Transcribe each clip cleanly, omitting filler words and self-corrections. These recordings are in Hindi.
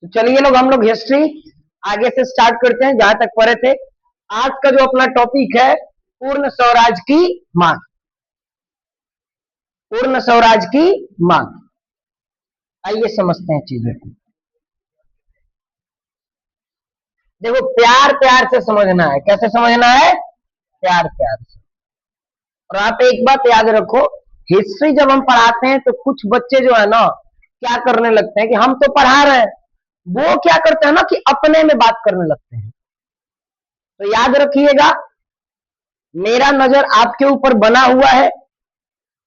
तो चलिए लोग, हम लोग हिस्ट्री आगे से स्टार्ट करते हैं जहां तक पढ़े थे। आज का जो अपना टॉपिक है पूर्ण स्वराज की मांग। पूर्ण स्वराज की मांग, आइए समझते हैं चीजों को। देखो, प्यार प्यार से समझना है। कैसे समझना है? प्यार प्यार से। और आप एक बात याद रखो, हिस्ट्री जब हम पढ़ाते हैं तो कुछ बच्चे जो है ना, क्या करने लगते हैं कि हम तो पढ़ा रहे हैं, वो क्या करते हैं ना कि अपने में बात करने लगते हैं। तो याद रखिएगा, मेरा नजर आपके ऊपर बना हुआ है।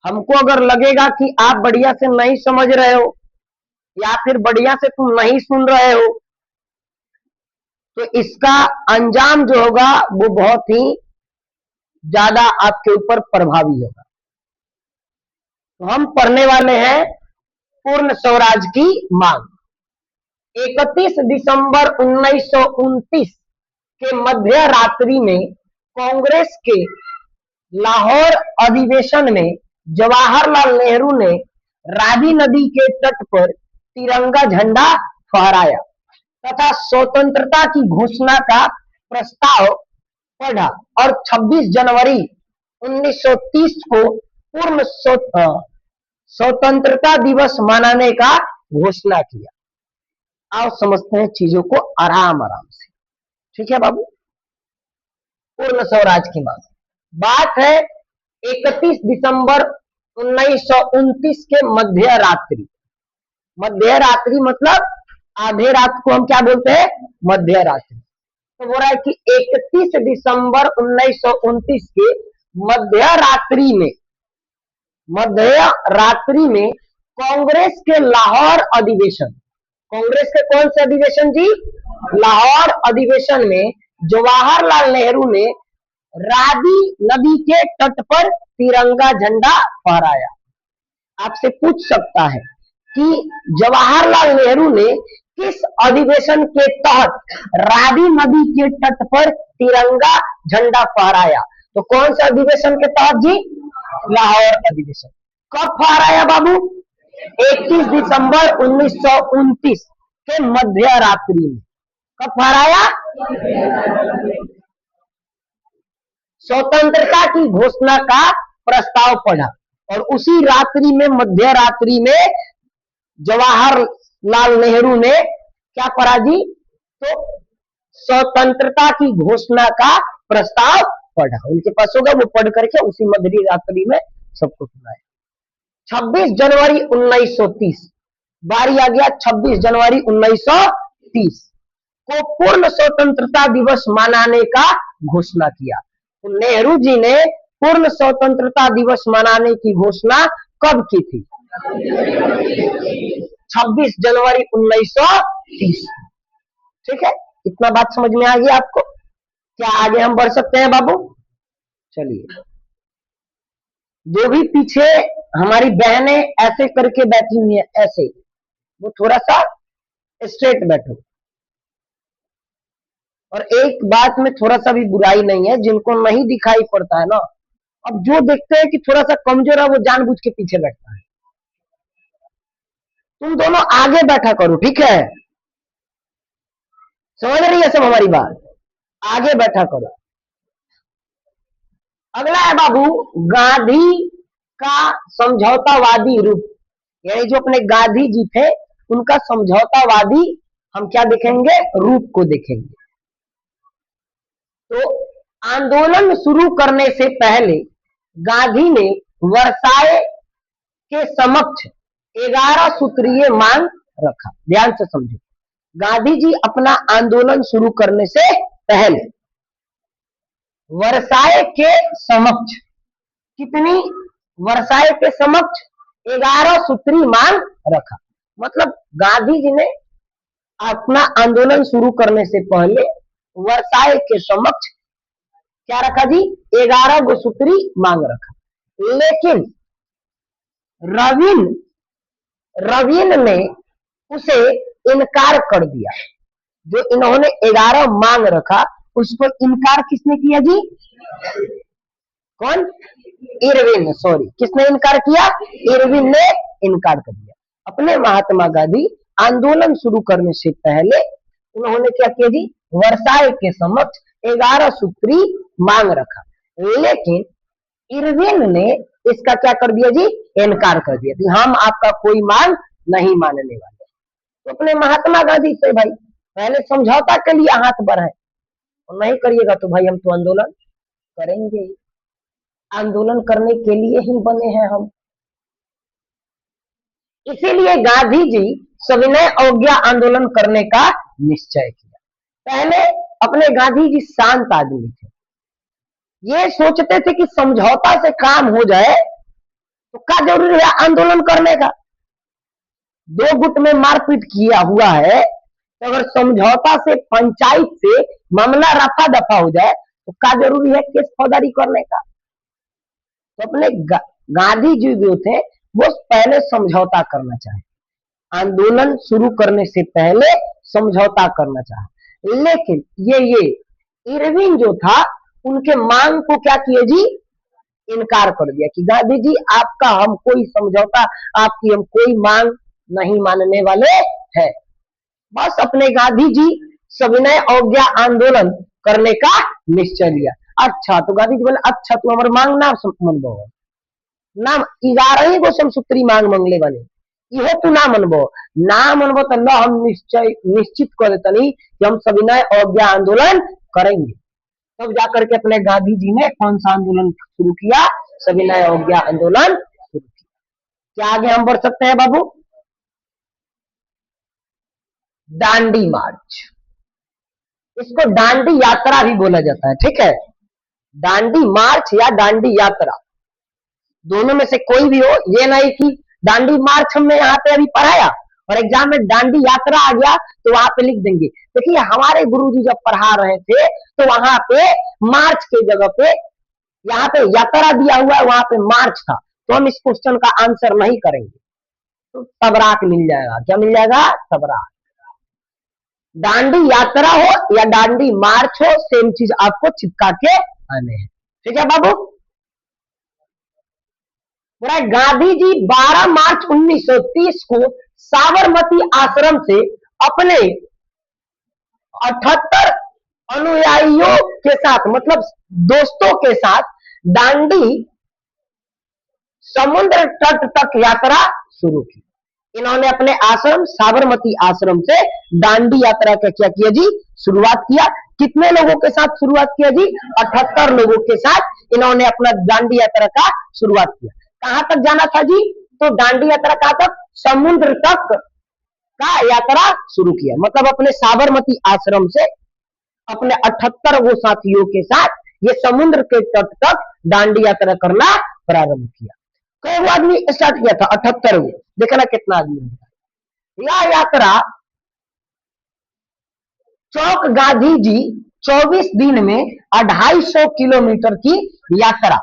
हमको अगर लगेगा कि आप बढ़िया से नहीं समझ रहे हो या फिर बढ़िया से तुम नहीं सुन रहे हो, तो इसका अंजाम जो होगा वो बहुत ही ज्यादा आपके ऊपर प्रभावी होगा। तो हम पढ़ने वाले हैं पूर्ण स्वराज की मांग। 31 दिसंबर 1929 के मध्य रात्रि में कांग्रेस के लाहौर अधिवेशन में जवाहरलाल नेहरू ने रावी नदी के तट पर तिरंगा झंडा फहराया तथा स्वतंत्रता की घोषणा का प्रस्ताव पढ़ा और 26 जनवरी 1930 को पूर्ण स्वतंत्रता दिवस मनाने का घोषणा किया। आओ समझते हैं चीजों को आराम आराम से। ठीक है बाबू, पूर्ण स्वराज की मांग बात है 31 दिसंबर 1929 के मध्य रात्रि। मध्य रात्रि मतलब आधे रात को हम क्या बोलते हैं? मध्य रात्रि। तो बोल रहा है कि 31 दिसंबर 1929 के मध्य रात्रि में कांग्रेस के लाहौर अधिवेशन, कांग्रेस के कौन से अधिवेशन जी? लाहौर अधिवेशन में जवाहरलाल नेहरू ने रावी नदी के तट पर तिरंगा झंडा फहराया। आपसे पूछ सकता है कि जवाहरलाल नेहरू ने किस अधिवेशन के तहत रावी नदी के तट पर तिरंगा झंडा फहराया? तो कौन से अधिवेशन के तहत जी? लाहौर अधिवेशन। कब फहराया बाबू? 31 दिसंबर 1929 के मध्य रात्रि में। कब फहराया? स्वतंत्रता की घोषणा का प्रस्ताव पढ़ा और उसी रात्रि में, मध्य रात्रि में जवाहरलाल नेहरू ने क्या पढ़ा जी? तो स्वतंत्रता की घोषणा का प्रस्ताव पढ़ा। उनके पास होगा, वो पढ़ करके उसी मध्य रात्रि में सबको सुनाया। 26 जनवरी 1930, बारी आ गया 26 जनवरी 1930 को पूर्ण स्वतंत्रता दिवस मनाने का घोषणा किया। तो नेहरू जी ने पूर्ण स्वतंत्रता दिवस मनाने की घोषणा कब की थी? 26 जनवरी 1930। ठीक है, इतना बात समझ में आ गया आपको? क्या आगे हम बढ़ सकते हैं बाबू? चलिए, जो भी पीछे हमारी बहनें ऐसे करके बैठी हुई है, ऐसे, वो थोड़ा सा स्ट्रेट बैठो। और एक बात में थोड़ा सा भी बुराई नहीं है, जिनको नहीं दिखाई पड़ता है ना, अब जो देखते हैं कि थोड़ा सा कमजोर है वो जानबूझ के पीछे बैठता है। तुम दोनों आगे बैठा करो, ठीक है? समझ रही है सब हमारी बात? आगे बैठा करो। अगला है बाबू, गांधी का समझौतावादी रूप। यानी जो अपने गांधी जी थे उनका समझौतावादी हम क्या देखेंगे? रूप को देखेंगे। तो आंदोलन शुरू करने से पहले गांधी ने वर्साय के समक्ष 11 सूत्रीय मांग रखा। ध्यान से समझो, गांधी जी अपना आंदोलन शुरू करने से पहले वर्साय के समक्ष कितनी? वर्साय के समक्ष 11 सूत्री मांग रखा। मतलब गांधी जी ने अपना आंदोलन शुरू करने से पहले वर्साय के समक्ष क्या रखा जी? 11 गो सूत्री मांग रखा। लेकिन रविन ने उसे इनकार कर दिया। जो इन्होंने 11 मांग रखा, उस पर इनकार किसने किया जी? कौन? इरविन। सॉरी, किसने इनकार किया? इरविन ने इनकार कर दिया। अपने महात्मा गांधी आंदोलन शुरू करने से पहले उन्होंने क्या किया जी, वर्साय के समक्ष 11 सूत्री मांग रखा, लेकिन इरविन ने इसका क्या कर दिया जी, इनकार कर दिया कि हम आपका कोई मांग नहीं मानने वाले। तो अपने महात्मा गांधी से भाई पहले समझौता के लिए हाथ बढ़ाए, और नहीं करिएगा तो भाई हम तो आंदोलन करेंगे। आंदोलन करने के लिए ही बने हैं हम। इसीलिए गांधी जी सविनय अवज्ञा आंदोलन करने का निश्चय किया। पहले अपने गांधी जी शांत आदमी थे, ये सोचते थे कि समझौता से काम हो जाए तो क्या जरूरी है आंदोलन करने का। दो गुट में मारपीट किया हुआ है, तो अगर समझौता से, पंचायत से मामला रफा दफा हो जाए तो क्या जरूरी है केस फौजदारी करने का। तो अपने गांधी जी जो थे वो पहले समझौता करना चाहे, आंदोलन शुरू करने से पहले समझौता करना चाहे, लेकिन ये इरविन जो था उनके मांग को क्या किए जी, इनकार कर दिया कि गांधी जी आपका हम कोई समझौता, आपकी हम कोई मांग नहीं मानने वाले हैं। बस अपने गांधी जी सविनय अवज्ञा आंदोलन करने का निश्चय लिया। अच्छा, तो गांधी जी बोले अच्छा तू हमारे मांग ना मनबो ना, 11 गो समसूत्री मांग मंगले बने, इहो तू ना मनबो तो न हम निश्चित कर देतनी कि हम सविनय अवज्ञा आंदोलन करेंगे। तब जाकर के अपने गांधी जी ने कौन सा आंदोलन शुरू किया, सविनय अवज्ञा आंदोलन शुरू किया। क्या आगे हम बढ़ सकते हैं बाबू? दांडी मार्च, इसको दांडी यात्रा भी बोला जाता है, ठीक है। दांडी मार्च या दांडी यात्रा, दोनों में से कोई भी हो, ये नहीं कि दांडी मार्च हमने यहाँ पे अभी पढ़ाया और एग्जाम में दांडी यात्रा आ गया तो वहां पे लिख देंगे। देखिए हमारे गुरुजी जब पढ़ा रहे थे तो वहां पे मार्च के जगह पे, यहाँ पे यात्रा दिया हुआ है, वहां पे मार्च था, तो हम इस क्वेश्चन का आंसर नहीं करेंगे, तो तबराक मिल जाएगा। क्या मिल जाएगा? तबराक। दांडी यात्रा हो या दांडी मार्च हो, सेम चीज आपको चिपका के आने हैं, ठीक है बाबू। गांधी जी 12 मार्च 1930 को साबरमती आश्रम से अपने 78 अनुयायियों के साथ, मतलब दोस्तों के साथ दांडी समुद्र तट तक यात्रा शुरू की। इन्होंने अपने आश्रम साबरमती आश्रम से दांडी यात्रा का क्या किया जी, शुरुआत किया। कितने लोगों के साथ शुरुआत किया जी? 78 लोगों के साथ इन्होंने अपना दांडी यात्रा का शुरुआत किया। कहां तक जाना था जी? तो दांडी यात्रा कहां तक? समुद्र तक का यात्रा शुरू किया, मतलब अपने साबरमती आश्रम से अपने 78 वो साथियों के साथ ये समुद्र के तट तक दांडी यात्रा करना प्रारंभ किया। कई वो आदमी स्टार्ट किया था? 78 वो। देखना कितना आदमी है। यह यात्रा चौक गांधी जी 24 दिन में 250 किलोमीटर की यात्रा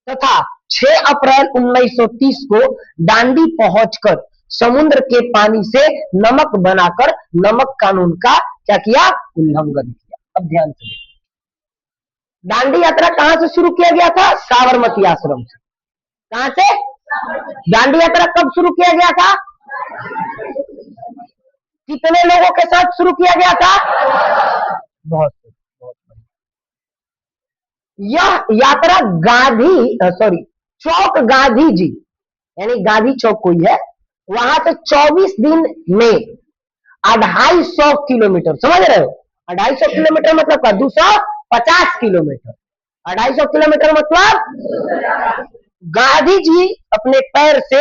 तथा 6 अप्रैल 1930 को दांडी पहुंचकर समुद्र के पानी से नमक बनाकर नमक कानून का क्या किया? उल्लंघन किया। अब ध्यान से देखिए, दांडी यात्रा कहां से शुरू किया गया था? साबरमती आश्रम से। कहां से? दांडी यात्रा कब शुरू किया गया था? कितने लोगों के साथ शुरू किया गया था? बहुत बढ़िया। यह यात्रा चौक गांधी जी, यानी गांधी चौक कोई है, वहां से 24 दिन में 250 किलोमीटर, समझ रहे हो? 250 किलोमीटर मतलब क्या? 250 किलोमीटर। 250 किलोमीटर मतलब गांधी जी अपने पैर से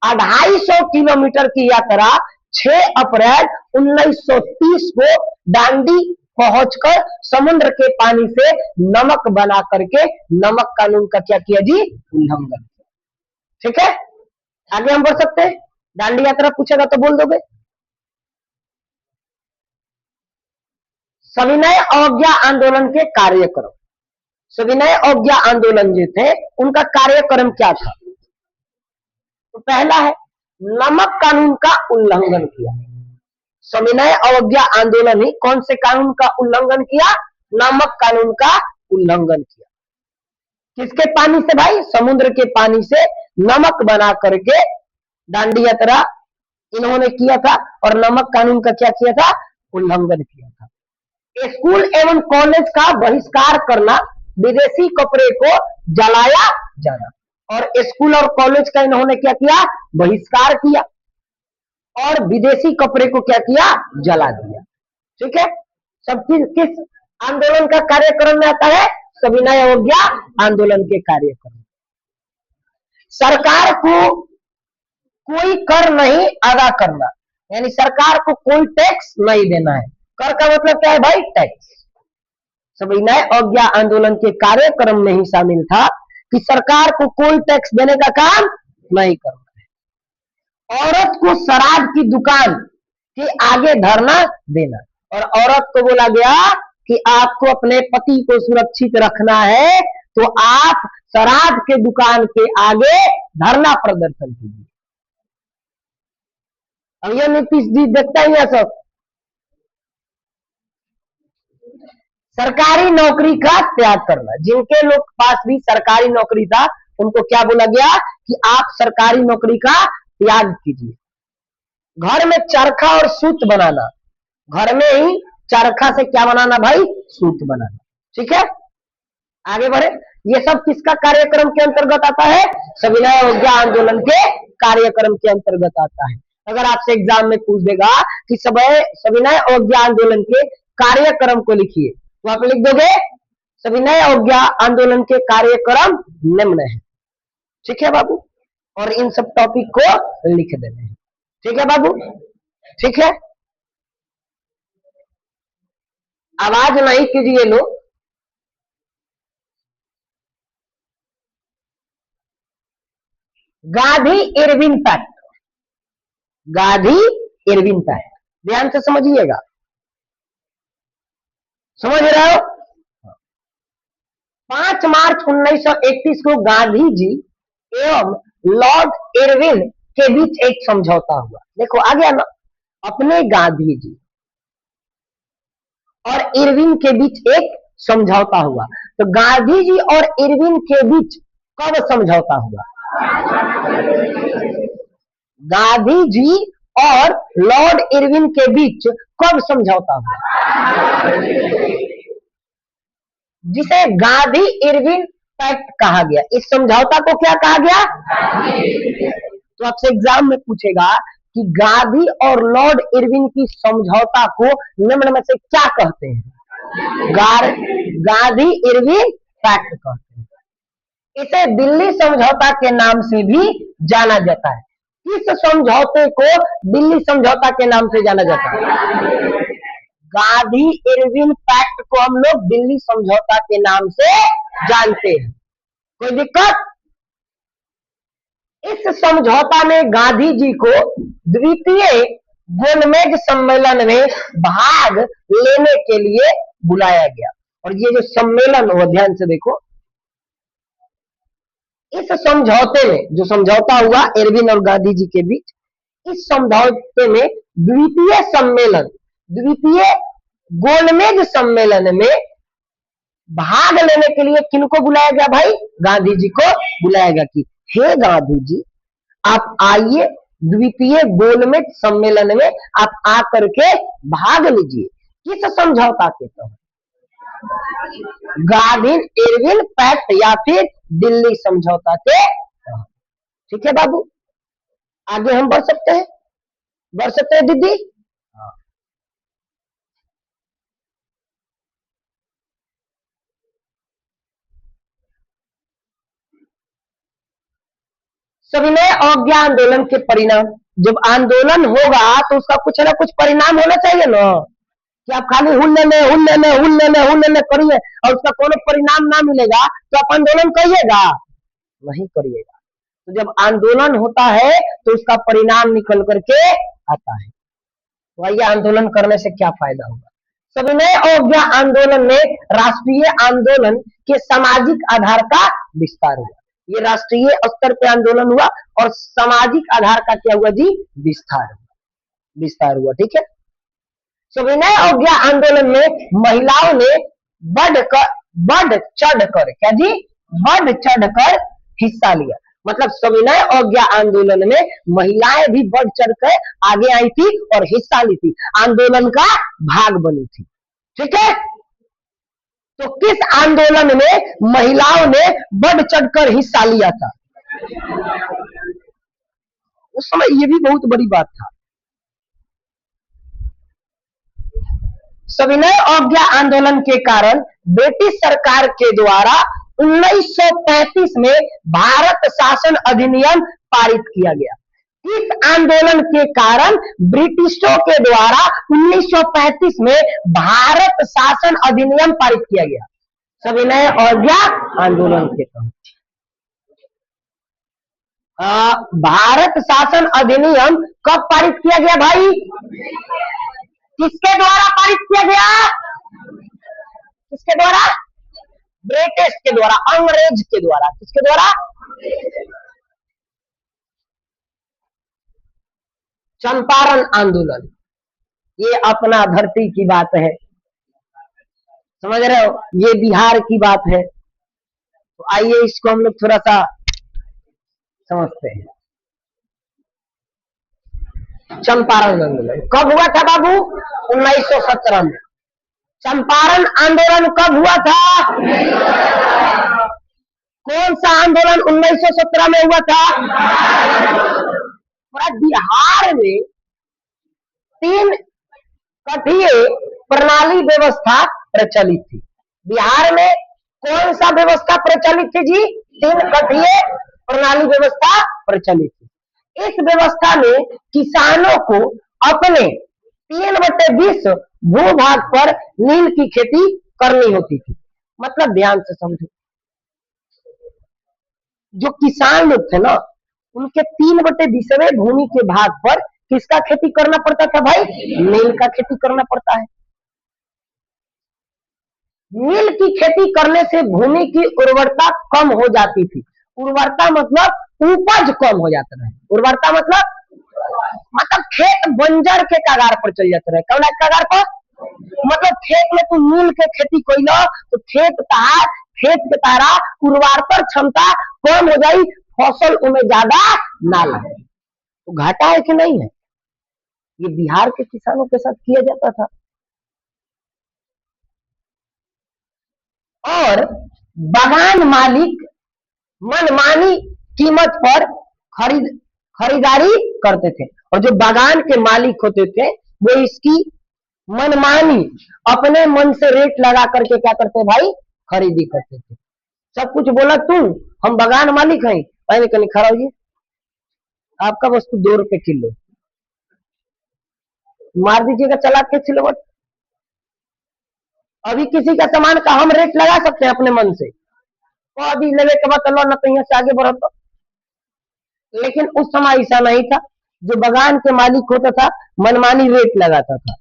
250 किलोमीटर की यात्रा 6 अप्रैल 1930 को दांडी पहुंचकर समुद्र के पानी से नमक बना करके नमक कानून का क्या किया जी? उल्लंघन। ठीक है, आगे हम बढ़ सकते हैं। दांडी यात्रा पूछेगा तो बोल दोगे। सविनय अवज्ञा आंदोलन के कार्यक्रम। सविनय अवज्ञा आंदोलन जो थे उनका कार्यक्रम क्या था? तो पहला है नमक कानून का उल्लंघन किया। सविनय अवज्ञा आंदोलन ही कौन से कानून का उल्लंघन किया? नमक कानून का उल्लंघन किया। किसके पानी से भाई? समुद्र के पानी से नमक बना करके दांडी यात्रा इन्होंने किया था। और नमक कानून का क्या किया था, उल्लंघन किया था। स्कूल एवं कॉलेज का बहिष्कार करना, विदेशी कपड़े को जलाया जाना, और स्कूल और कॉलेज का इन्होंने क्या किया, बहिष्कार किया और विदेशी कपड़े को क्या किया, जला दिया। ठीक है, सब किस आंदोलन का कार्यक्रम में आता है, सविनय अवज्ञा आंदोलन के कार्यक्रम। सरकार को कोई कर नहीं अदा करना, यानी सरकार को कोई टैक्स नहीं देना है। कर का मतलब क्या है भाई, टैक्स। सविनय अवज्ञा आंदोलन के कार्यक्रम में ही शामिल था कि सरकार को कोई टैक्स देने का काम नहीं करना है। औरत को शराब की दुकान के आगे धरना देना, और औरत को बोला गया कि आपको अपने पति को सुरक्षित रखना है तो आप शराब के दुकान के आगे धरना प्रदर्शन कीजिए। अब ये नीतीश जी देखता ही है सब। सरकारी नौकरी का त्याग करना, जिनके लोग पास भी सरकारी नौकरी था उनको क्या बोला गया कि आप सरकारी नौकरी का त्याग कीजिए। घर में चरखा और सूत बनाना, घर में ही चरखा से क्या बनाना भाई, सूत बनाना। ठीक है, आगे बढ़े। ये सब किसका कार्यक्रम के अंतर्गत आता है, सविनय अवज्ञा आंदोलन के कार्यक्रम के अंतर्गत आता है। अगर आपसे एग्जाम में पूछ देगा कि सविनय अवज्ञा आंदोलन के कार्यक्रम को लिखिए, तो आप लिख दोगे सविनय अवज्ञा आंदोलन के कार्यक्रम निम्न है। ठीक है बाबू, और इन सब टॉपिक को लिख देने हैं। ठीक है बाबू, ठीक है। आवाज नहीं कीजिए लोग। Gandhi Irwin pact, Gandhi Irwin pact, ध्यान से समझिएगा, समझ रहे हो। 5 मार्च 1931 को गांधी जी एवं लॉर्ड इरविन के बीच एक समझौता हुआ। देखो आ गया ना, अपने गांधी जी और इरविन के बीच एक समझौता हुआ। तो गांधी जी और इरविन के बीच कब समझौता हुआ, गांधी जी और लॉर्ड इरविन के बीच कब समझौता हुआ, जिसे गांधी इरविन पैक्ट कहा गया। इस समझौता को क्या कहा गया, तो आपसे एग्जाम में पूछेगा कि गांधी और लॉर्ड इरविन की समझौता को निम्न में से क्या कहते हैं, गांधी इरविन पैक्ट कहते हैं। इसे दिल्ली समझौता के नाम से भी जाना जाता है। इस समझौते को दिल्ली समझौता के नाम से जाना जाता है। गांधी इरविन पैक्ट को हम लोग दिल्ली समझौता के नाम से जानते हैं। कोई दिक्कत, इस समझौता में गांधी जी को द्वितीय गोलमेज सम्मेलन में भाग लेने के लिए बुलाया गया। और ये जो सम्मेलन हो, ध्यान से देखो, इस समझौते में जो समझौता हुआ इरविन और गांधी जी के बीच, इस समझौते में द्वितीय सम्मेलन, द्वितीय गोलमेज सम्मेलन में भाग लेने के लिए किनको बुलाया गया भाई, गांधी जी को बुलाया गया कि हे गांधी जी आप आइए द्वितीय गोलमेज सम्मेलन में आप आकर के भाग लीजिए। किस समझौता के तहत, गांधी इरविन पैक्ट या फिर दिल्ली समझौता के तहत। ठीक है बाबू, आगे हम बढ़ सकते हैं, बढ़ सकते हैं दीदी। सविनय अवज्ञा आंदोलन के परिणाम, जब आंदोलन होगा तो उसका कुछ ना कुछ परिणाम होना चाहिए ना, कि आप खाली हुल्ले करिए और उसका कोनो परिणाम ना मिलेगा तो आप आंदोलन करिएगा, नहीं करिएगा। तो जब आंदोलन होता है तो उसका परिणाम निकल करके आता है। तो आइए आंदोलन करने से क्या फायदा होगा। सविनय अवज्ञा आंदोलन में राष्ट्रीय आंदोलन के सामाजिक आधार का विस्तार हुआ। ये राष्ट्रीय स्तर पे आंदोलन हुआ और सामाजिक आधार का क्या हुआ जी, विस्तार हुआ। ठीक है, सविनय अवज्ञा आंदोलन में महिलाओं ने बढ़ चढ़ कर क्या जी, बढ़ चढ़ कर हिस्सा लिया। मतलब सविनय अवज्ञा आंदोलन में महिलाएं भी बढ़ चढ़ कर आगे आई थी और हिस्सा ली थी, आंदोलन का भाग बनी थी। ठीक है, तो किस आंदोलन में महिलाओं ने बढ़ चढ़कर हिस्सा लिया था? उस समय ये भी बहुत बड़ी बात था। सविनय अवज्ञा आंदोलन के कारण ब्रिटिश सरकार के द्वारा 1935 में भारत शासन अधिनियम पारित किया गया। इस आंदोलन के कारण ब्रिटिशों के द्वारा 1935 में भारत शासन अधिनियम पारित किया गया, सविनय अवज्ञा आंदोलन के तहत। भारत शासन अधिनियम कब पारित किया गया भाई? किसके द्वारा पारित किया गया? किसके द्वारा? ब्रिटिश के द्वारा, अंग्रेज के द्वारा। किसके द्वारा? चंपारण आंदोलन, ये अपना धरती की बात है, समझ रहे हो, ये बिहार की बात है। तो आइए इसको हम लोग थोड़ा सा समझते हैं। चंपारण आंदोलन कब हुआ था बाबू? 1917 में। चंपारण आंदोलन कब हुआ था? कौन सा आंदोलन 1917 में हुआ था? पूरा बिहार में 3 कठीय प्रणाली व्यवस्था प्रचलित थी। बिहार में कौन सा व्यवस्था प्रचलित थी जी? 3 कठीय प्रणाली व्यवस्था प्रचलित थी। इस व्यवस्था में किसानों को अपने 3/20 भूभाग पर नील की खेती करनी होती थी। मतलब ध्यान से समझो, जो किसान लोग थे ना, उनके 3/20 भूमि के भाग पर किसका खेती करना पड़ता था भाई? नील का खेती करना पड़ता है। नील की खेती करने से भूमि की उर्वरता कम हो जाती थी। उर्वरता मतलब उपज कम हो जाता है। उर्वरता मतलब खेत बंजर के कगार पर चल जाता है। कौन कगार पर? मतलब खेत में तू नील के खेती कोइलो तो खेत के तारा उर्वरता क्षमता कम हो जाई, फसल उमें ज्यादा ना लगे, तो घाटा है कि नहीं है? ये बिहार के किसानों के साथ किया जाता था। और बागान मालिक मनमानी कीमत पर खरीदारी करते थे, और जो बागान के मालिक होते थे वो इसकी मनमानी अपने मन से रेट लगा करके क्या करते भाई? खरीदी करते थे। सब कुछ बोला तू, हम बागान मालिक हैं, पहले कहीं खड़ा होइए, आपका वस्तु 2 रुपए किलो, मार दीजिएगा चला के सिलवट। अभी किसी का सामान का हम रेट लगा सकते हैं अपने मन से, तो अभी लेवे के बाद न तो यहाँ से आगे बढ़ो तो। लेकिन उस समय ऐसा नहीं था, जो बागान के मालिक होता था मनमानी रेट लगाता था।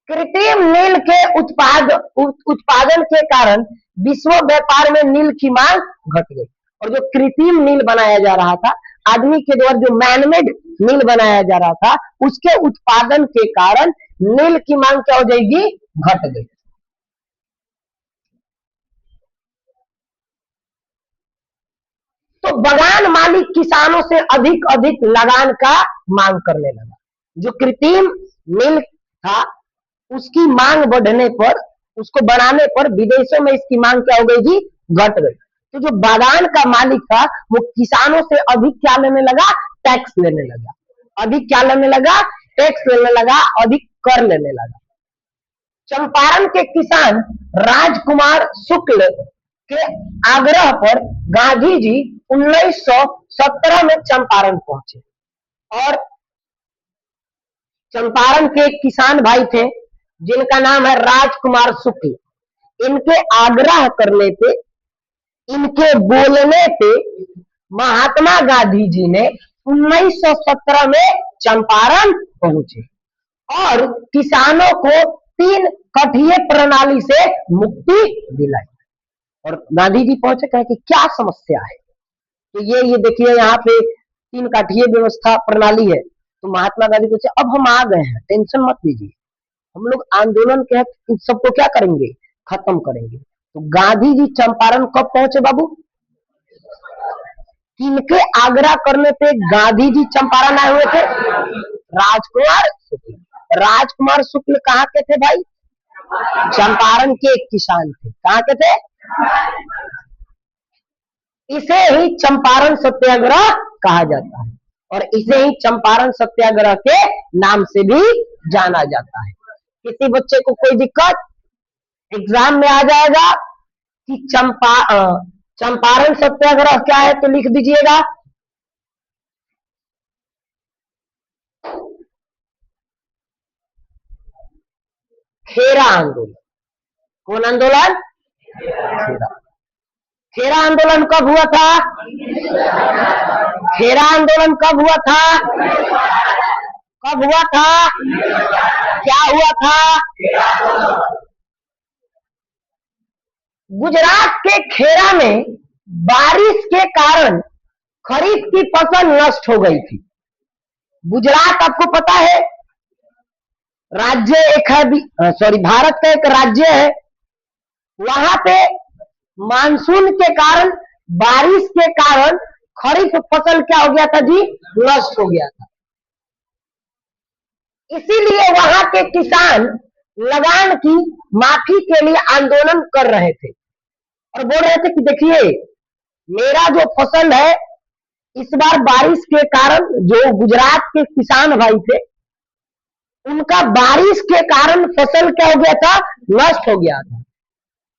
कृत्रिम नील के उत्पादन के कारण विश्व व्यापार में नील की मांग घट गई, और जो कृत्रिम नील बनाया जा रहा था, आदमी के द्वारा जो मैनमेड नील बनाया जा रहा था, उसके उत्पादन के कारण नील की मांग क्या हो जाएगी? घट गई। तो बागान मालिक किसानों से अधिक लगान का मांग करने लगा। जो कृत्रिम नील था उसकी मांग बढ़ने पर, उसको बनाने पर विदेशों में इसकी मांग क्या हो गई जी? घट गई। तो जो बागान का मालिक था वो किसानों से अधिक क्या लेने लगा? टैक्स लेने लगा। अधिक क्या लेने लगा? टैक्स लेने लगा, अधिक कर लेने लगा। चंपारण के किसान राजकुमार शुक्ल के आग्रह पर गांधी जी 1917 में चंपारण पहुंचे, और चंपारण के किसान भाई थे जिनका नाम है राजकुमार शुक्ल। इनके आग्रह करने पे, इनके बोलने पे महात्मा गांधी जी ने 1917 में चंपारण पहुंचे और किसानों को 3 कठीय प्रणाली से मुक्ति दिलाई। और गांधी जी पहुंचे, कहे कि क्या समस्या है? तो ये देखिए यहाँ पे 3 काठीय व्यवस्था प्रणाली है। तो महात्मा गांधी पूछे, अब हम आ गए हैं, टेंशन मत लीजिए, हम लोग आंदोलन के इन सबको क्या करेंगे? खत्म करेंगे। तो गांधी जी चंपारण कब पहुंचे बाबू? किनके आग्रह करने पे गांधी जी चंपारण आए हुए थे? राजकुमार शुक्ल। राजकुमार शुक्ल कहाँ के थे भाई? चंपारण के एक किसान थे। कहाँ के थे? इसे ही चंपारण सत्याग्रह कहा जाता है और इसे ही चंपारण सत्याग्रह के नाम से भी जाना जाता है। किसी बच्चे को कोई दिक्कत एग्जाम में आ जाएगा कि चंपारण सत्याग्रह क्या है तो लिख दीजिएगा। खेरा आंदोलन। कौन आंदोलन? खेरा। खेरा आंदोलन कब हुआ था? खेरा आंदोलन कब हुआ था? कब हुआ था? क्या हुआ था? गुजरात के खेरा में बारिश के कारण खरीफ की फसल नष्ट हो गई थी। गुजरात आपको पता है राज्य एक है, सॉरी भारत का एक राज्य है। वहां पे मानसून के कारण, बारिश के कारण खरीफ फसल क्या हो गया था जी? नष्ट हो गया था। इसीलिए वहां के किसान लगान की माफी के लिए आंदोलन कर रहे थे और बोल रहे थे कि देखिए मेरा जो फसल है इस बार बारिश के कारण, जो गुजरात के किसान भाई थे उनका बारिश के कारण फसल क्या हो गया था? नष्ट हो गया था।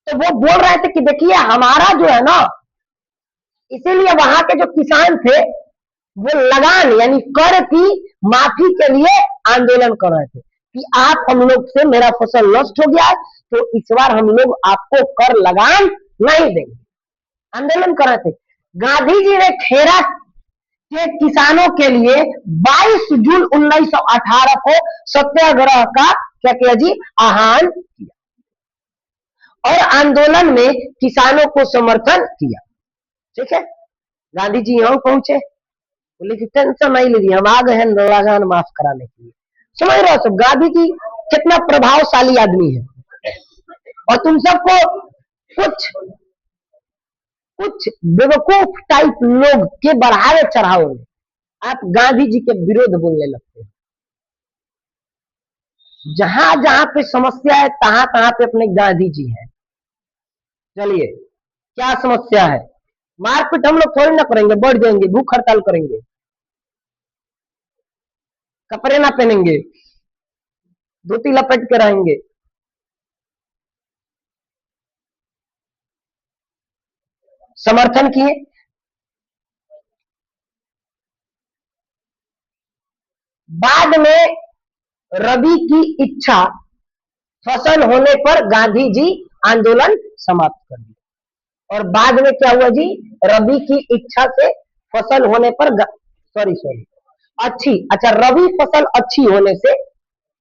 तो वो बोल रहे थे कि देखिए हमारा जो है ना, इसीलिए वहां के जो किसान थे वो लगान यानी कर की माफी के लिए आंदोलन कर रहे थे कि आप हम लोग से मेरा फसल नष्ट हो गया है तो इस बार हम लोग आपको कर लगान नहीं देंगे। आंदोलन कर रहे थे। गांधी जी ने खेरा के किसानों के लिए 22 जून 1918 को सत्याग्रह का क्या किया जी? आह्वान किया और आंदोलन में किसानों को समर्थन किया। ठीक है, गांधी जी यहां पहुंचे, बोले कि टेंशन नहीं लीजिए, हम आ गए हैं लगान माफ कराने के लिए। समझ रहे हो सब गांधी जी कितना प्रभावशाली आदमी है। और तुम सबको कुछ कुछ बेवकूफ टाइप लोग के बढ़ावे चढ़ावे में आप गांधी जी के विरोध बोलने लगते हैं। जहां जहां पे समस्या है तहां तहां पे अपने गांधी जी है। चलिए क्या समस्या है? मारपीट हम लोग थोड़ी ना करेंगे, बढ़ जाएंगे, भूख हड़ताल करेंगे, कपड़े ना पहनेंगे, धोती लपेट के रहेंगे। समर्थन किए। बाद में रवि की इच्छा फसल होने पर गांधी जी आंदोलन समाप्त कर दिया और बाद में क्या हुआ जी? रवि की इच्छा से फसल होने पर रवि फसल अच्छी होने से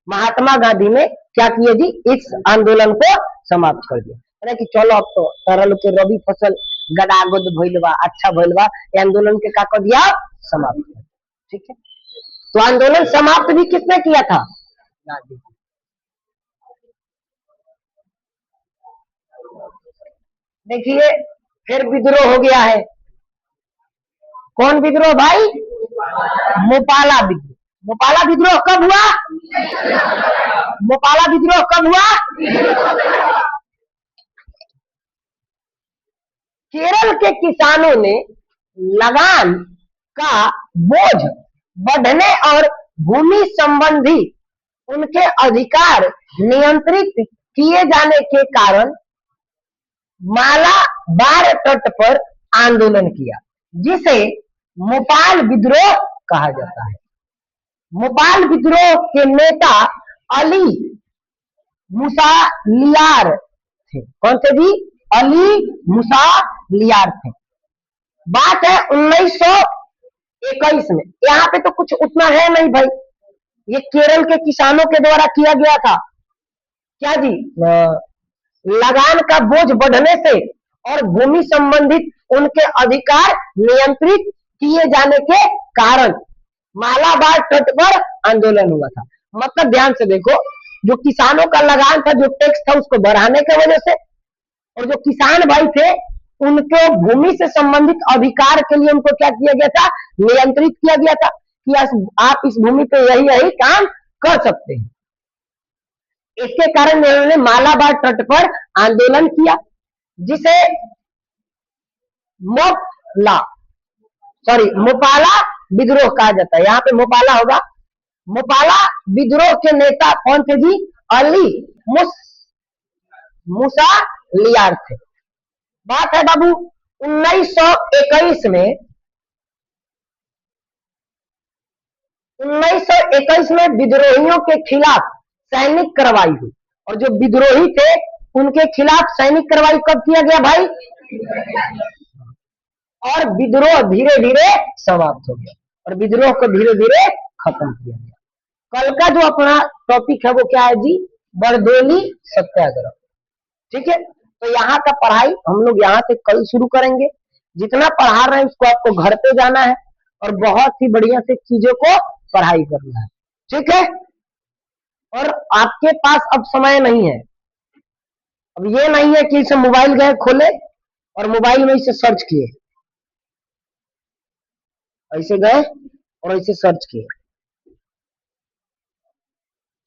महात्मा गांधी ने क्या किया जी? इस आंदोलन को समाप्त कर दिया। अरे कि चलो अब तो तरल के रवि फसल गदागद भइल बा, अच्छा भइल बा, आंदोलन के का कर दिया? समाप्त कर। ठीक है, तो आंदोलन समाप्त भी किसने किया था? गांधी जी। देखिए फिर विद्रोह हो गया है। कौन विद्रोह भाई? मोपाला विद्रोह। मोपाला विद्रोह कब हुआ? मोपाला विद्रोह कब हुआ? केरल के किसानों ने लगान का बोझ बढ़ने और भूमि संबंधी उनके अधिकार नियंत्रित किए जाने के कारण मालाबार तट पर आंदोलन किया जिसे मोपाल विद्रोह कहा जाता है। मोपाल विद्रोह के नेता अली मूसा लियार थे। कौन थे जी? अली मूसा लियार थे। बात है 1921 में। यहाँ पे तो कुछ उतना है नहीं भाई, ये केरल के किसानों के द्वारा किया गया था। क्या जी? लगान का बोझ बढ़ने से और भूमि संबंधित उनके अधिकार नियंत्रित किए जाने के कारण मालाबार तट पर आंदोलन हुआ था। मतलब ध्यान से देखो, जो किसानों का लगान था, जो टैक्स था, उसको बढ़ाने की वजह से, और जो किसान भाई थे उनको भूमि से संबंधित अधिकार के लिए उनको क्या किया गया था, नियंत्रित किया गया था कि आप इस भूमि पे यही यही काम कर सकते हैं। इसके कारण उन्होंने मालाबार तट पर आंदोलन किया, जिसे मोपाला विद्रोह कहा जाता है। यहाँ पे मोपाला होगा। मोपाला विद्रोह के नेता कौन थे जी? अली मूसा लियार थे। बात है बाबू 1921 में 1921 में विद्रोहियों के खिलाफ सैनिक कार्रवाई हुई, और जो विद्रोही थे उनके खिलाफ सैनिक कार्रवाई कब किया गया भाई? और विद्रोह धीरे धीरे समाप्त हो गया, और विद्रोह को धीरे धीरे खत्म किया गया। कल का जो अपना टॉपिक है वो क्या है जी? बरदोली सत्याग्रह। ठीक है, तो यहाँ का पढ़ाई हम लोग यहाँ से कल शुरू करेंगे। जितना पढ़ा रहे हैं उसको आपको घर पे जाना है और बहुत ही बढ़िया से चीजों को पढ़ाई करना है। ठीक है, और आपके पास अब समय नहीं है। अब ये नहीं है कि इसे मोबाइल गए खोले और मोबाइल में इसे सर्च किए, ऐसे गए और ऐसे सर्च किए।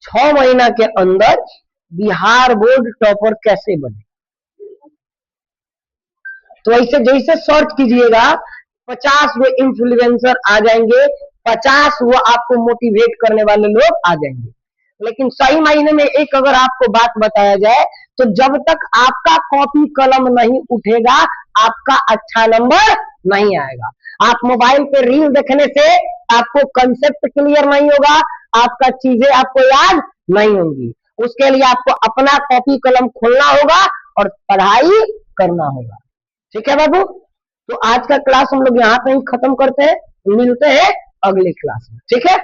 6 महीना के अंदर बिहार बोर्ड टॉपर कैसे बने, तो ऐसे जैसे सर्च कीजिएगा 50 वो इन्फ्लुएंसर आ जाएंगे, 50 वो आपको मोटिवेट करने वाले लोग आ जाएंगे। लेकिन सही मायने में एक अगर आपको बात बताया जाए तो जब तक आपका कॉपी कलम नहीं उठेगा आपका अच्छा नंबर नहीं आएगा। आप मोबाइल पे रील देखने से आपको कंसेप्ट क्लियर नहीं होगा, आपका चीजें आपको याद नहीं होंगी। उसके लिए आपको अपना कॉपी कलम खोलना होगा और पढ़ाई करना होगा। ठीक है बाबू, तो आज का क्लास हम लोग यहाँ पे ही खत्म करते हैं, मिलते हैं अगली क्लास में। ठीक है।